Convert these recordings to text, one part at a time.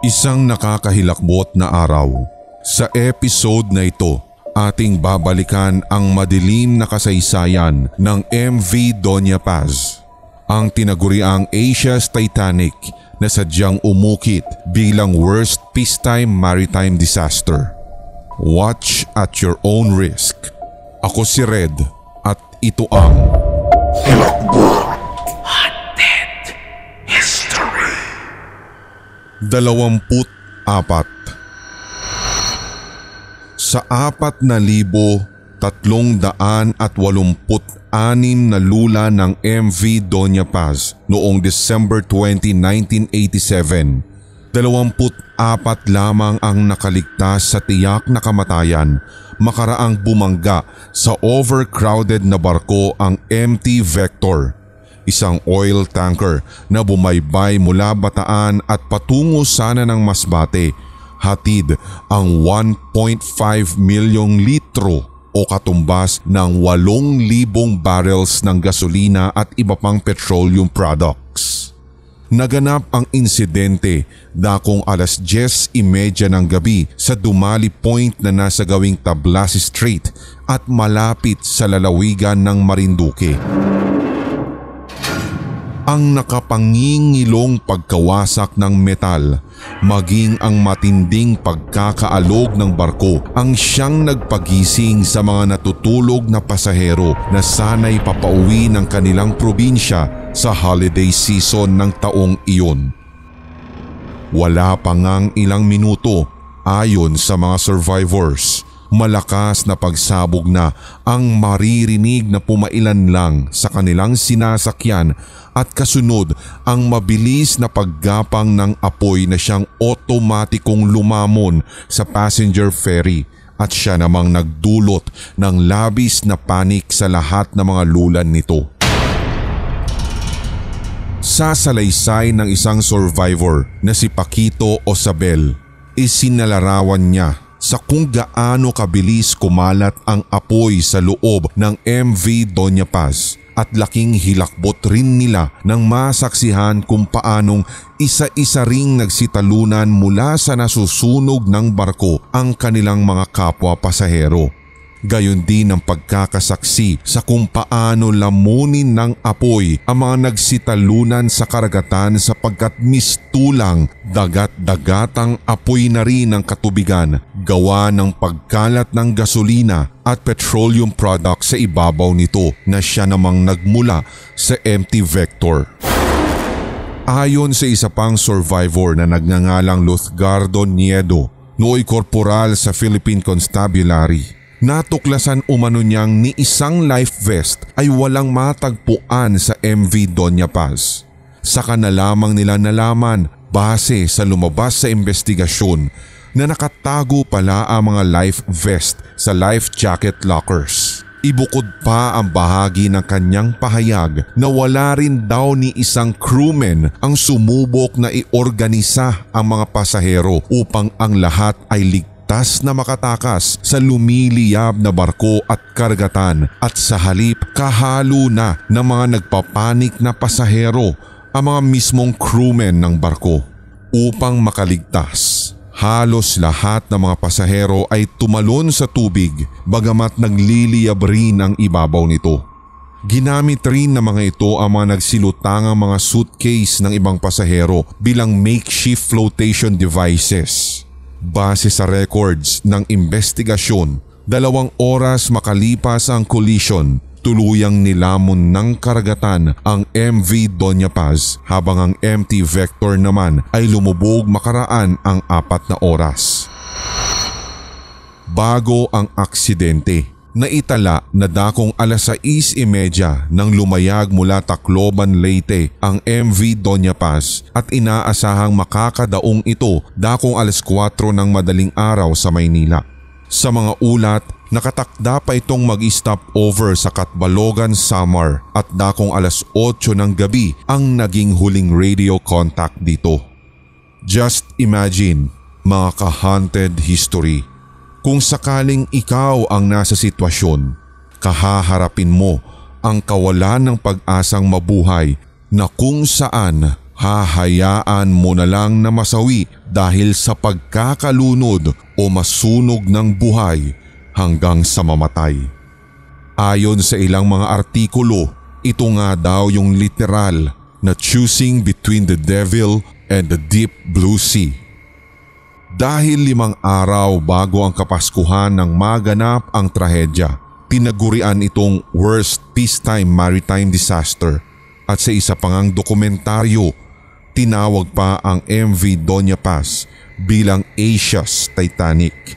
Isang nakakahilakbot na araw. Sa episode na ito, ating babalikan ang madilim na kasaysayan ng MV Doña Paz, ang tinaguriang Asia's Titanic na sadyang umukit bilang worst peacetime maritime disaster. Watch at your own risk. Ako si Red at ito ang Hilakbot Haunted History. 24. Sa 4,386 na lula ng MV Doña Paz noong December 20, 1987, 24 lamang ang nakaligtas sa tiyak na kamatayan makaraang bumangga sa overcrowded na barko ang MT Vector, isang oil tanker na bumaybay mula Bataan at patungo sana ng Masbate, hatid ang 1.5 milyong litro o katumbas ng 8,000 barrels ng gasolina at iba pang petroleum products. Naganap ang insidente dakong 10:30 ng gabi sa Dumali Point na nasa gawing Tablasi Street at malapit sa lalawigan ng Marinduque. Ang nakapangingilong pagkawasak ng metal maging ang matinding pagkakaalog ng barko ang siyang nagpagising sa mga natutulog na pasahero na sana'y papauwi ng kanilang probinsya sa holiday season ng taong iyon. Wala pa ngang ilang minuto, ayon sa mga survivors, malakas na pagsabog na ang maririnig na pumailan lang sa kanilang sinasakyan at kasunod ang mabilis na paggapang ng apoy na siyang otomatikong lumamon sa passenger ferry at siya namang nagdulot ng labis na panik sa lahat ng mga lulan nito. Sa salaysay ng isang survivor na si Paquito Osabel, isinalarawan niya sa kung gaano kabilis kumalat ang apoy sa loob ng MV Doña Paz at laking hilakbot rin nila nang masaksihan kung paanong isa-isa ring nagsitalunan mula sa nasusunog ng barko ang kanilang mga kapwa pasahero. Gayon din ang pagkakasaksi sa kung paano lamunin ng apoy ang mga nagsitalunan sa karagatan sapagkat mistulang dagat-dagatang apoy na rin ang katubigan gawa ng pagkalat ng gasolina at petroleum products sa ibabaw nito na siya namang nagmula sa MT Vector. Ayon sa isa pang survivor na nagngangalang Luzgardo Niedo, nooy korporal sa Philippine Constabulary, natuklasan umano niyang ni isang life vest ay walang matagpuan sa MV Doña Paz. Saka na lamang nila nalaman base sa lumabas sa investigasyon na nakatago pala ang mga life vest sa life jacket lockers. Ibukod pa ang bahagi ng kanyang pahayag na wala rin daw ni isang crewman ang sumubok na iorganisa ang mga pasahero upang ang lahat ay ligtas na makatakas sa lumiliyab na barko at karagatan at sa halip kahalo na ng mga nagpapanik na pasahero ang mga mismong crewmen ng barko. Upang makaligtas, halos lahat ng mga pasahero ay tumalon sa tubig bagamat nagliliyab rin ang ibabaw nito. Ginamit rin ng mga ito ang mga nagsilutangang mga suitcase ng ibang pasahero bilang makeshift flotation devices. Base sa records ng investigasyon, 2 oras makalipas ang collision, tuluyang nilamon ng karagatan ang MV Doña Paz habang ang MT Vector naman ay lumubog makaraan ang 4 na oras. Bago ang aksidente, naitala na dakong 6:30 nang lumayag mula Tacloban, Leyte ang MV Doña Paz at inaasahang makakadaong ito dakong 4:00 ng madaling araw sa Maynila. Sa mga ulat, nakatakda pa itong mag-stop over sa Catbalogan, Samar at dakong 8:00 ng gabi ang naging huling radio contact dito. Just imagine, mga ka-haunted history, kung sakaling ikaw ang nasa sitwasyon, kahaharapin mo ang kawalan ng pag-asang mabuhay na kung saan hahayaan mo na lang na masawi dahil sa pagkakalunod o masunog ng buhay hanggang sa mamatay. Ayon sa ilang mga artikulo, ito nga daw yung literal na choosing between the devil and the deep blue sea. Dahil 5 araw bago ang Kapaskuhan nang maganap ang trahedya, tinagurian itong worst peacetime maritime disaster at sa isa pang dokumentaryo, tinawag pa ang MV Doña Paz bilang Asia's Titanic.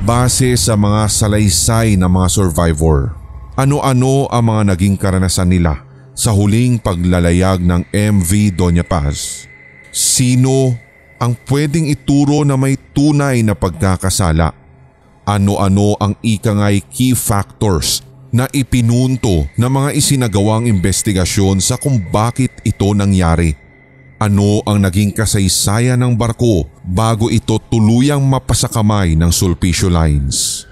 Base sa mga salaysay ng mga survivor, ano-ano ang mga naging karanasan nila sa huling paglalayag ng MV Doña Paz? Sino ang pwedeng ituro na may tunay na pagkakasala? Ano-ano ang ikangay key factors na ipinunto ng mga isinagawang investigasyon sa kung bakit ito nangyari? Ano ang naging kasaysayan ng barko bago ito tuluyang mapasakamay ng Sulpicio Lines?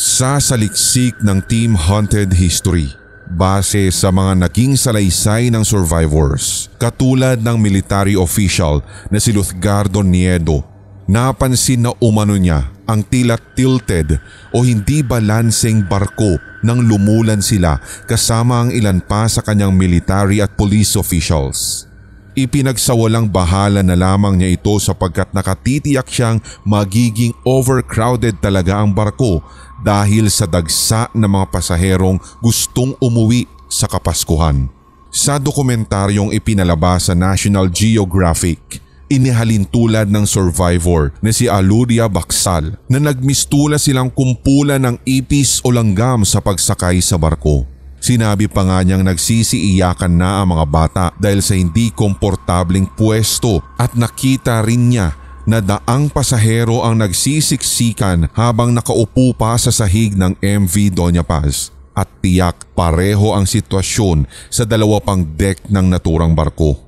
Sa saliksik ng Team Haunted History, base sa mga naging salaysay ng survivors, katulad ng military official na si Luzgardo Niedo, napansin na umano niya ang tila tilted o hindi balanseng barko nang lumulan sila kasama ang ilan pa sa kanyang military at police officials. Ipinagsawalang bahala na lamang niya ito sapagkat nakatitiyak siyang magiging overcrowded talaga ang barko dahil sa dagsa ng mga pasaherong gustong umuwi sa Kapaskuhan. Sa dokumentaryong ipinalabas sa National Geographic, inihalin tulad ng survivor na si Aludia Baksal na nagmistula silang kumpulan ng ipis o langgam sa pagsakay sa barko. Sinabi pa nga niyang nagsisiiyakan na ang mga bata dahil sa hindi komportableng pwesto at nakita rin niya na daang pasahero ang nagsisiksikan habang nakaupo pa sa sahig ng MV Doña Paz at tiyak pareho ang sitwasyon sa 2 pang deck ng naturang barko.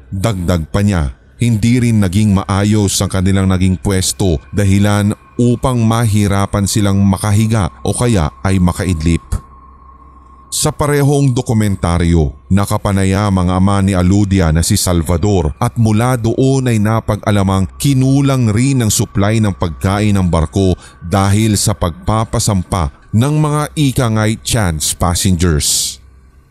Dagdag pa niya, hindi rin naging maayos ang kanilang naging pwesto dahilan upang mahirapan silang makahiga o kaya ay makaidlip. Sa parehong dokumentaryo, nakapanaya mga ama ni Aludia na si Salvador at mula doon ay napag-alamang kinulang rin ang supply ng pagkain ng barko dahil sa pagpapasampa ng mga ikangay chance passengers.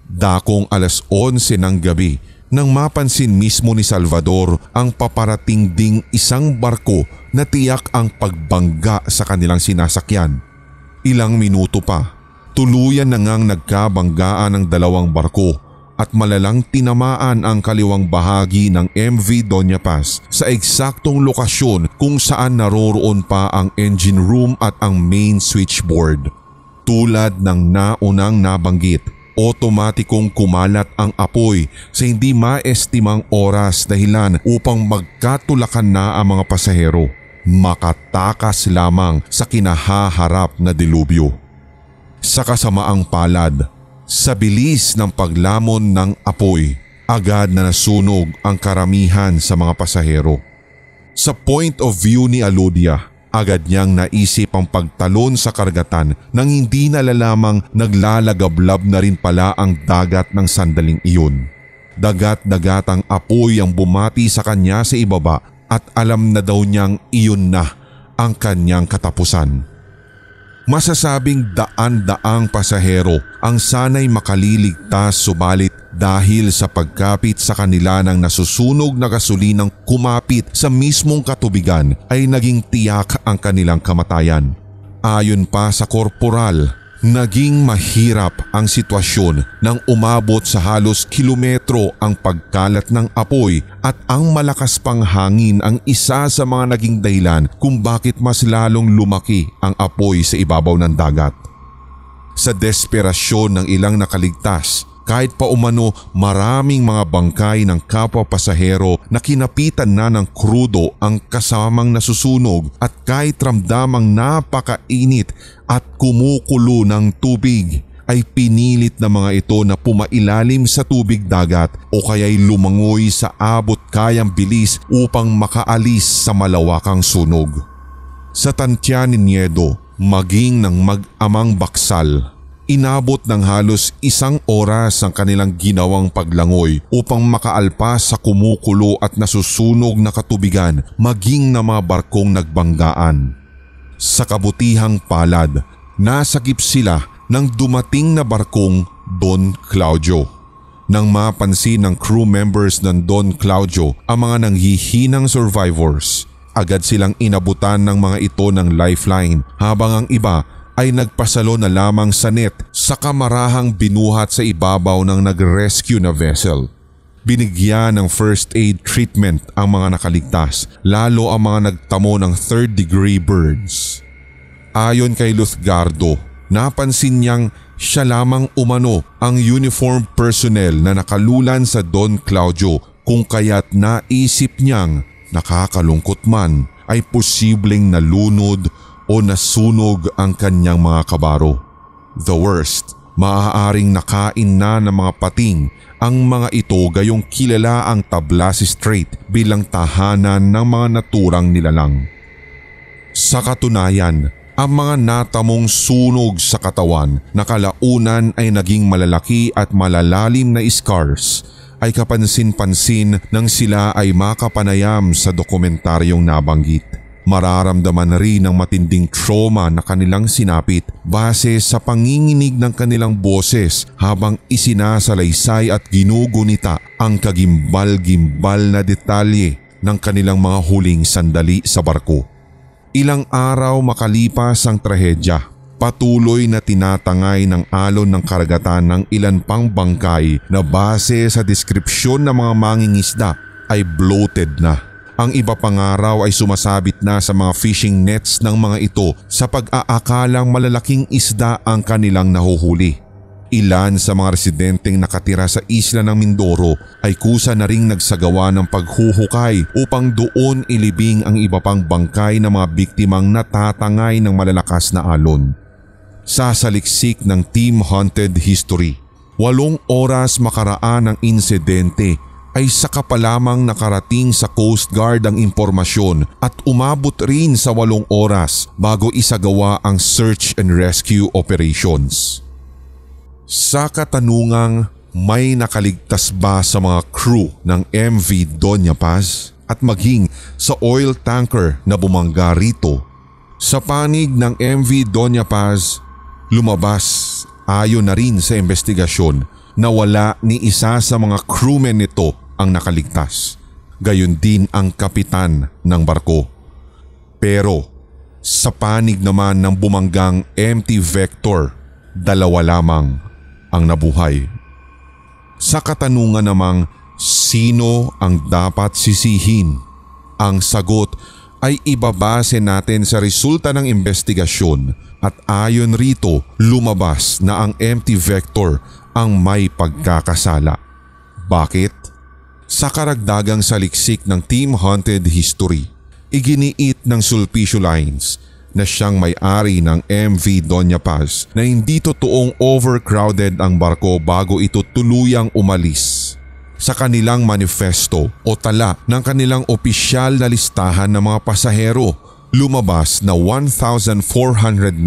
Dakong 11:00 ng gabi nang mapansin mismo ni Salvador ang paparating ding isang barko na tiyak ang pagbangga sa kanilang sinasakyan. Ilang minuto pa, tuluyan na ngang nagkabanggaan ang 2 barko at malalang tinamaan ang kaliwang bahagi ng MV Doña Paz sa eksaktong lokasyon kung saan naroroon pa ang engine room at ang main switchboard. Tulad ng naunang nabanggit, otomatikong kumalat ang apoy sa hindi maestimang oras dahilan upang magkatulakan na ang mga pasahero, makatakas lamang sa kinahaharap na dilubyo. Sa kasamaang palad, sa bilis ng paglamon ng apoy, agad na nasunog ang karamihan sa mga pasahero. Sa point of view ni Aludia, agad niyang naisip ang pagtalon sa karagatan nang hindi nalalamang naglalagablab na rin pala ang dagat ng sandaling iyon. Dagat-dagat ang apoy ang bumati sa kanya sa ibaba at alam na daw niyang iyon na ang kanyang katapusan. Masasabing daan-daang pasahero ang sanay makaliligtas subalit dahil sa pagkapit sa kanila ng nasusunog na gasolinang kumapit sa mismong katubigan ay naging tiyak ang kanilang kamatayan. Ayon pa sa korporal, naging mahirap ang sitwasyon nang umabot sa halos kilometro ang pagkalat ng apoy at ang malakas pang hangin ang isa sa mga naging dahilan kung bakit mas lalong lumaki ang apoy sa ibabaw ng dagat. Sa desperasyon ng ilang nakaligtas, kahit pa umano maraming mga bangkay ng kapwa pasahero na kinapitan na ng krudo ang kasamang nasusunog at kahit ramdamang napakainit at kumukulo ng tubig, ay pinilit na mga ito na pumailalim sa tubig dagat o kaya'y lumangoy sa abot kayang bilis upang makaalis sa malawakang sunog. Sa tantya ni Niedo, maging ng mag-amang Baksal, Inabot ng halos 1 oras ang kanilang ginawang paglangoy upang makaalpas sa kumukulo at nasusunog na katubigan maging na mga barkong nagbanggaan. Sa kabutihang palad, nasagip sila ng dumating na barkong Don Claudio. Nang mapansin ng crew members ng Don Claudio ang mga nanghihinang survivors, agad silang inabutan ng mga ito ng lifeline habang ang iba ay nagpasalo na lamang sa net sa kamarahang binuhat sa ibabaw ng nag-rescue na vessel. Binigyan ng first aid treatment ang mga nakaligtas, lalo ang mga nagtamo ng 3rd-degree burns. Ayon kay Luzgardo, napansin niyang siya lamang umano ang uniformed personnel na nakalulan sa Don Claudio, kung kaya't naisip niyang nakakalungkot man ay posibleng nalunod o nasunog ang kanyang mga kabaro. The worst, maaaring nakain na ng mga pating ang mga ito gayong kilala ang Tablasi Strait bilang tahanan ng mga naturang nilalang. Sa katunayan, ang mga natamong sunog sa katawan na kalaunan ay naging malalaki at malalalim na scars ay kapansin-pansin nang sila ay makapanayam sa dokumentaryong nabanggit. Mararamdaman rin ang matinding trauma na kanilang sinapit base sa panginginig ng kanilang boses habang isinasalaysay at ginugunita ang kagimbal-gimbal na detalye ng kanilang mga huling sandali sa barko. Ilang araw makalipas ang trahedya, patuloy na tinatangay ng alon ng karagatan ng ilan pang bangkay na base sa deskripsyon ng mga mangingisda ay bloated na. Ang iba pang araw ay sumasabit na sa mga fishing nets ng mga ito sa pag-aakalang malalaking isda ang kanilang nahuhuli. Ilan sa mga residenteng nakatira sa isla ng Mindoro ay kusa na ring nagsagawa ng paghuhukay upang doon ilibing ang iba pang bangkay ng mga biktimang natatangay ng malalakas na alon. Sa saliksik ng Team Haunted History, 8 oras makaraan ng insidente ay saka pa lamang nakarating sa Coast Guard ang impormasyon at umabot rin sa 8 oras bago isagawa ang search and rescue operations. Sa katanungang may nakaligtas ba sa mga crew ng MV Doña Paz at maging sa oil tanker na bumangga rito, sa panig ng MV Doña Paz, lumabas ayon na rin sa investigasyon na wala ni isa sa mga crewmen nito ang nakaligtas. Gayon din ang kapitan ng barko. Pero sa panig naman ng bumanggang MT Vector, 2 lamang ang nabuhay. Sa katanungan namang sino ang dapat sisihin, ang sagot ay ibabase natin sa resulta ng investigasyon at ayon rito lumabas na ang MT Vector ang may pagkakasala. Bakit? Sa karagdagang saliksik ng Team Haunted History, iginiit ng Sulpicio Lines na siyang may-ari ng MV Doña Paz na hindi totoong overcrowded ang barko bago ito tuluyang umalis. Sa kanilang manifesto o tala ng kanilang opisyal na listahan ng mga pasahero, lumabas na 1,493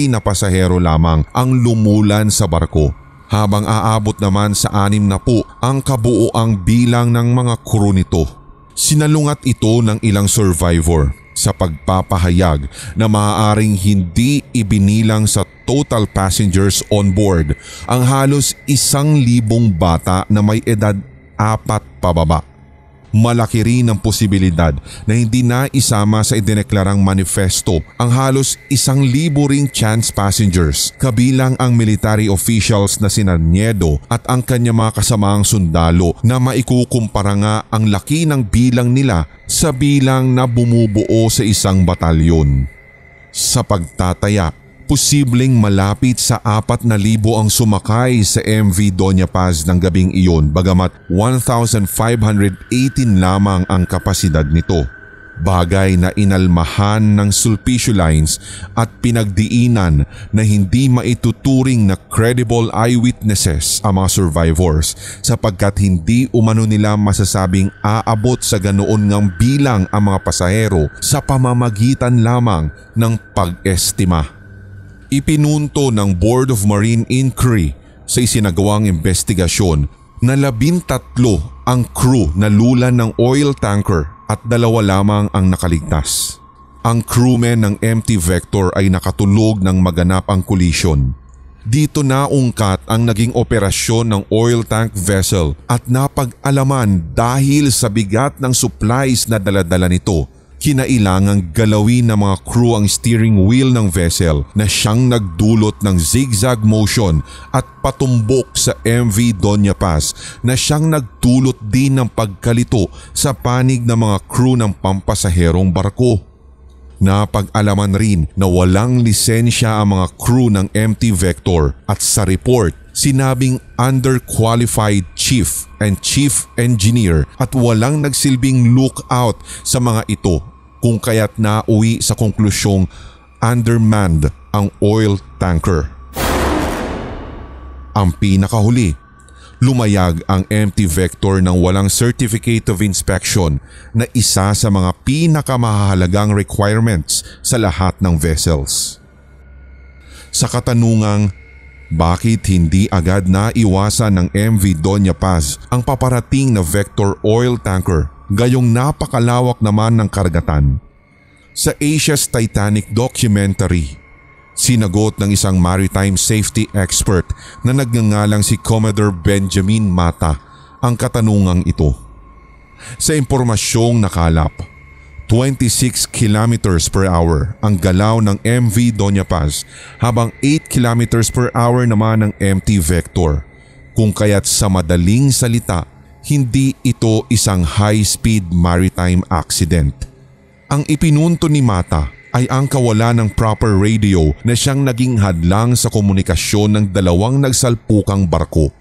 na pasahero lamang ang lumulan sa barko, habang aabot naman sa 60 ang kabuoang bilang ng mga crew nito. Sinalungat ito ng ilang survivor sa pagpapahayag na maaaring hindi ibinilang sa total passengers on board ang halos 1,000 bata na may edad 4 pababa. Malaki rin ang posibilidad na hindi na isama sa idineklarang manifesto ang halos 1,000 ring chance passengers, kabilang ang military officials na sina Niedo at ang kanyang mga kasamaang sundalo na maikukumpara nga ang laki ng bilang nila sa bilang na bumubuo sa isang batalyon. Sa pagtataya, posibleng malapit sa 4,000 ang sumakay sa MV Doña Paz ng gabing iyon, bagamat 1,518 lamang ang kapasidad nito. Bagay na inalmahan ng Sulpicio Lines at pinagdiinan na hindi maituturing na credible eyewitnesses ang mga survivors sapagkat hindi umano nila masasabing aabot sa ganoon ngang bilang ang mga pasahero sa pamamagitan lamang ng pag-estima. Ipinunto ng Board of Marine Inquiry sa isinagawang investigasyon na 13 ang crew na lulan ng oil tanker at 2 lamang ang nakaligtas. Ang crewmen ng MT Vector ay nakatulog nang maganap ang collision. Dito naungkat ang naging operasyon ng oil tank vessel at napag-alaman dahil sa bigat ng supplies na daladala nito, kinailangang galawin ng mga crew ang steering wheel ng vessel na siyang nagdulot ng zigzag motion at patumbok sa MV Doña Paz na siyang nagdulot din ng pagkalito sa panig ng mga crew ng pampasaherong barko. Napag-alaman rin na walang lisensya ang mga crew ng MT Vector at sa report sinabing underqualified chief and chief engineer at walang nagsilbing lookout sa mga ito kung kaya't nauwi sa konklusyong undermanned ang oil tanker. Ang pinakahuli, lumayag ang MT Vector ng walang Certificate of Inspection na isa sa mga pinakamahalagang requirements sa lahat ng vessels. Sa katanungang, bakit hindi agad naiwasan ng MV Doña Paz ang paparating na Vector oil tanker gayong napakalawak naman ng karagatan? Sa Asia's Titanic documentary, sinagot ng isang maritime safety expert na nagngangalang si Commodore Benjamin Mata ang katanungang ito. Sa impormasyong nakalap, 26 kilometers per hour ang galaw ng MV Doña Paz habang 8 kilometers per hour naman ng MT Vector, kung kaya't sa madaling salita, hindi ito isang high-speed maritime accident. Ang ipinunto ni Mata ay ang kawalan ng proper radio na siyang naging hadlang sa komunikasyon ng 2 nagsalpukang barko.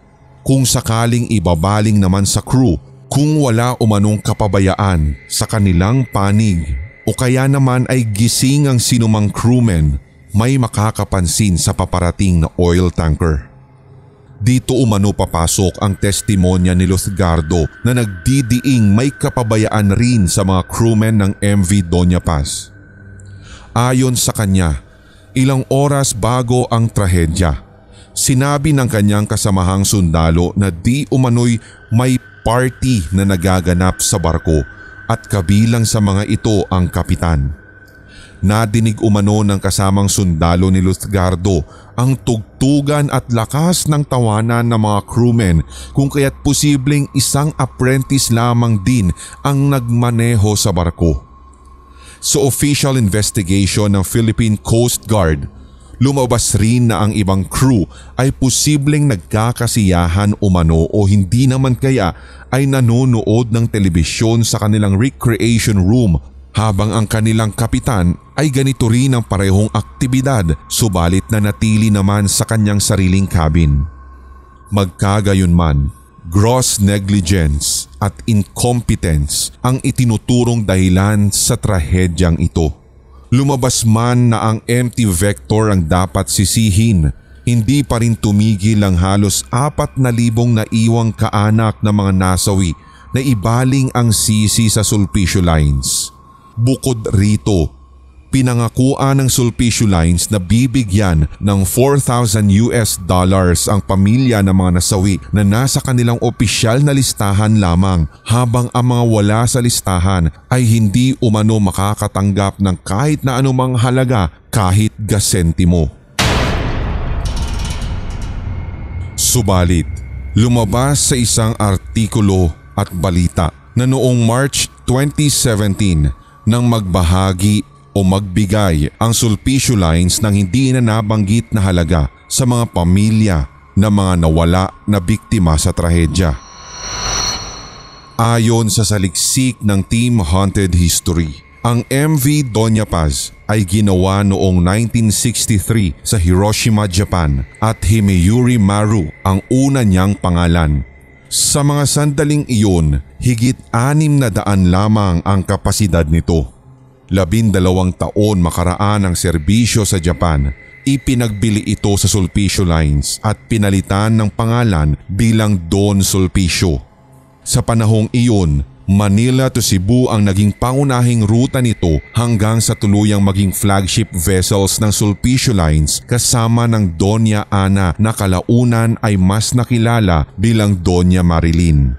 Kung sakaling ibabaling naman sa crew kung wala umanong kapabayaan sa kanilang panig o kaya naman ay gising ang sinumang crewmen, may makakapansin sa paparating na oil tanker. Dito umano papasok ang testimonya ni Luzgardo na nagdidiing may kapabayaan rin sa mga crewmen ng MV Doña Paz. Ayon sa kanya, ilang oras bago ang trahedya, sinabi ng kanyang kasamahang sundalo na di umano'y may party na nagaganap sa barko at kabilang sa mga ito ang kapitan. Nadinig umano ng kasamang sundalo ni Luzgardo ang tugtugan at lakas ng tawanan ng mga crewmen kung kaya't posibleng isang apprentice lamang din ang nagmaneho sa barko. Sa official investigation ng Philippine Coast Guard, lumabas rin na ang ibang crew ay posibleng nagkakasiyahan umano o hindi naman kaya ay nanonood ng telebisyon sa kanilang recreation room habang ang kanilang kapitan ay ganito rin ang parehong aktibidad subalit na natili naman sa kanyang sariling cabin. Magkagayunman, gross negligence at incompetence ang itinuturong dahilan sa trahedyang ito. Lumabas man na ang MT Vector ang dapat sisihin, hindi pa rin tumigil ang halos 4,000 naiwang kaanak na mga nasawi na ibaling ang sisi sa Sulpicio Lines. Bukod rito, pinangakuan ng Sulpicio Lines na bibigyan ng $4,000 ang pamilya ng mga nasawi na nasa kanilang opisyal na listahan lamang habang ang mga wala sa listahan ay hindi umano makakatanggap ng kahit na anumang halaga kahit gasentimo. Subalit, lumabas sa isang artikulo at balita na noong March 2017 nang magbahagi o magbigay ang Sulpicio Lines ng hindi na nabanggit na halaga sa mga pamilya na mga nawala na biktima sa trahedya. Ayon sa saliksik ng Team Haunted History, ang MV Doña Paz ay ginawa noong 1963 sa Hiroshima, Japan at Himeyuri Maru ang una niyang pangalan. Sa mga sandaling iyon, higit 600 lamang ang kapasidad nito. 12 taon makaraan ang serbisyo sa Japan, ipinagbili ito sa Sulpicio Lines at pinalitan ng pangalan bilang Don Sulpicio. Sa panahong iyon, Manila to Cebu ang naging pangunahing ruta nito hanggang sa tuluyang maging flagship vessels ng Sulpicio Lines kasama ng Doña Ana na kalaunan ay mas nakilala bilang Doña Marilyn.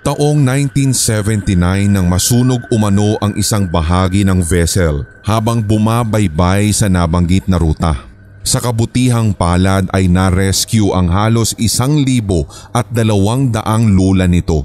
Taong 1979 nang masunog umano ang isang bahagi ng vessel habang bumabaybay sa nabanggit na ruta. Sa kabutihang palad ay na-rescue ang halos 1,200 lula nito.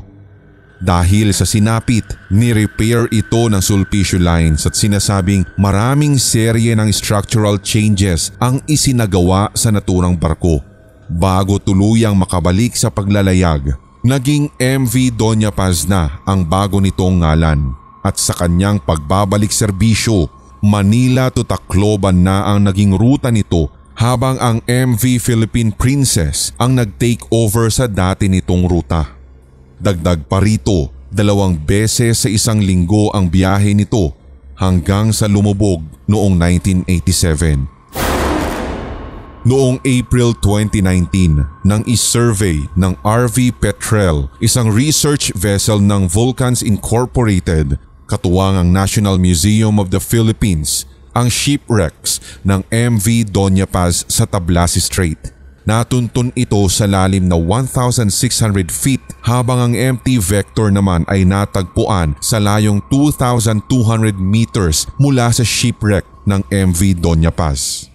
Dahil sa sinapit, ni-repair ito ng Sulpicio Lines at sinasabing maraming serye ng structural changes ang isinagawa sa naturang barko. Bago tuluyang makabalik sa paglalayag, naging MV Doña Paz na ang bago nitong ngalan at sa kanyang pagbabalik serbisyo, Manila to Tacloban na ang naging ruta nito habang ang MV Philippine Princess ang nag-take over sa dati nitong ruta. Dagdag pa rito, 2 beses sa isang linggo ang biyahe nito hanggang sa lumubog noong 1987. Noong April 2019, nang isurvey ng RV Petrel, isang research vessel ng Vulcans Incorporated, katuwang ang National Museum of the Philippines, ang shipwrecks ng MV Doña Paz sa Tablasi Strait. Natuntun ito sa lalim na 1,600 feet habang ang empty vector naman ay natagpuan sa layong 2,200 meters mula sa shipwreck ng MV Doña Paz.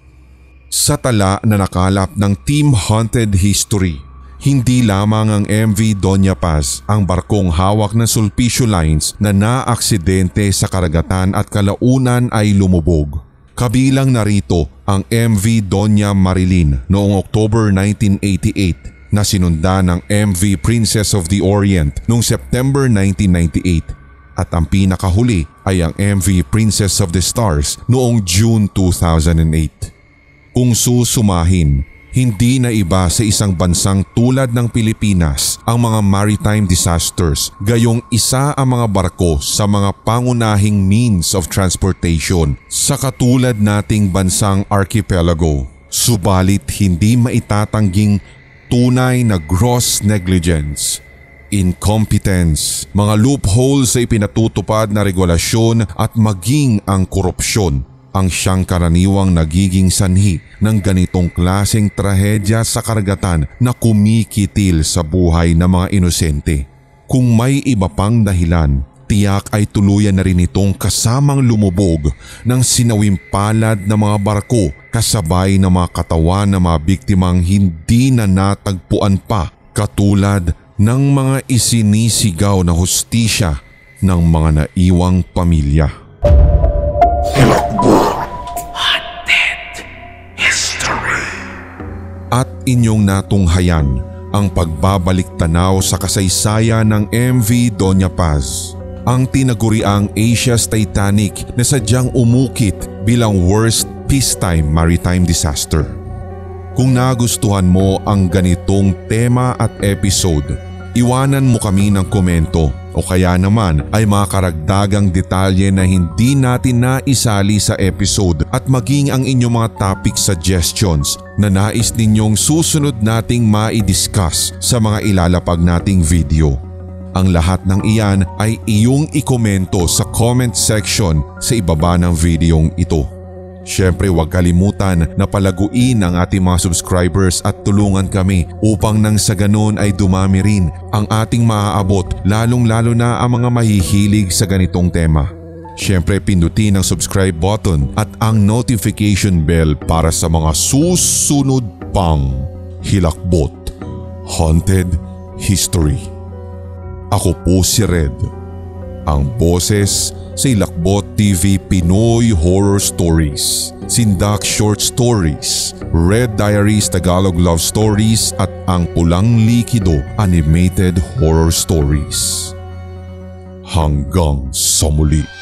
Sa tala na nakalap ng Team Haunted History, hindi lamang ang MV Doña Paz ang barkong hawak ng Sulpicio Lines na naaksidente sa karagatan at kalaunan ay lumubog. Kabilang narito ang MV Doña Marilyn noong October 1988 na sinundan ng MV Princess of the Orient noong September 1998 at ang pinakahuli ay ang MV Princess of the Stars noong June 2008. Kung susumahin, hindi na iba sa isang bansang tulad ng Pilipinas ang mga maritime disasters, gayong isa ang mga barko sa mga pangunahing means of transportation sa katulad nating bansang archipelago. Subalit hindi maitatangging tunay na gross negligence, incompetence, mga loopholes sa ipinatutupad na regulasyon at maging ang korupsyon ang siyang karaniwang nagiging sanhi ng ganitong klaseng trahedya sa karagatan na kumikitil sa buhay ng mga inosente. Kung may iba pang dahilan, tiyak ay tuluyan na rin itong kasamang lumubog ng sinawimpalad na mga barko kasabay ng mga katawan ng mga biktimang hindi na natagpuan pa, katulad ng mga isinisigaw na hustisya ng mga naiwang pamilya. At inyong natunghayan ang pagbabalik tanaw sa kasaysayan ng MV Doña Paz, ang tinaguriang Asia's Titanic na sadyang umukit bilang worst peacetime maritime disaster. Kung nagustuhan mo ang ganitong tema at episode, iwanan mo kami ng komento o kaya naman ay mga karagdagang detalye na hindi natin naisali sa episode at maging ang inyong mga topic suggestions na nais ninyong susunod nating mai-discuss sa mga ilalapag nating video. Ang lahat ng iyan ay iyong ikomento sa comment section sa ibaba ng videong ito. Siyempre huwag kalimutan na palaguin ang ating mga subscribers at tulungan kami upang nang sa ganun ay dumami rin ang ating maaabot, lalong-lalo na ang mga mahihilig sa ganitong tema. Siyempre pindutin ang subscribe button at ang notification bell para sa mga susunod pang Hilakbot Haunted History. Ako po si Red, ang boses sa Hilakbot TV Pinoy Horror Stories, Sindak Short Stories, Red Diaries Tagalog Love Stories at ang Pulang Likido Animated Horror Stories. Hanggang sa muli.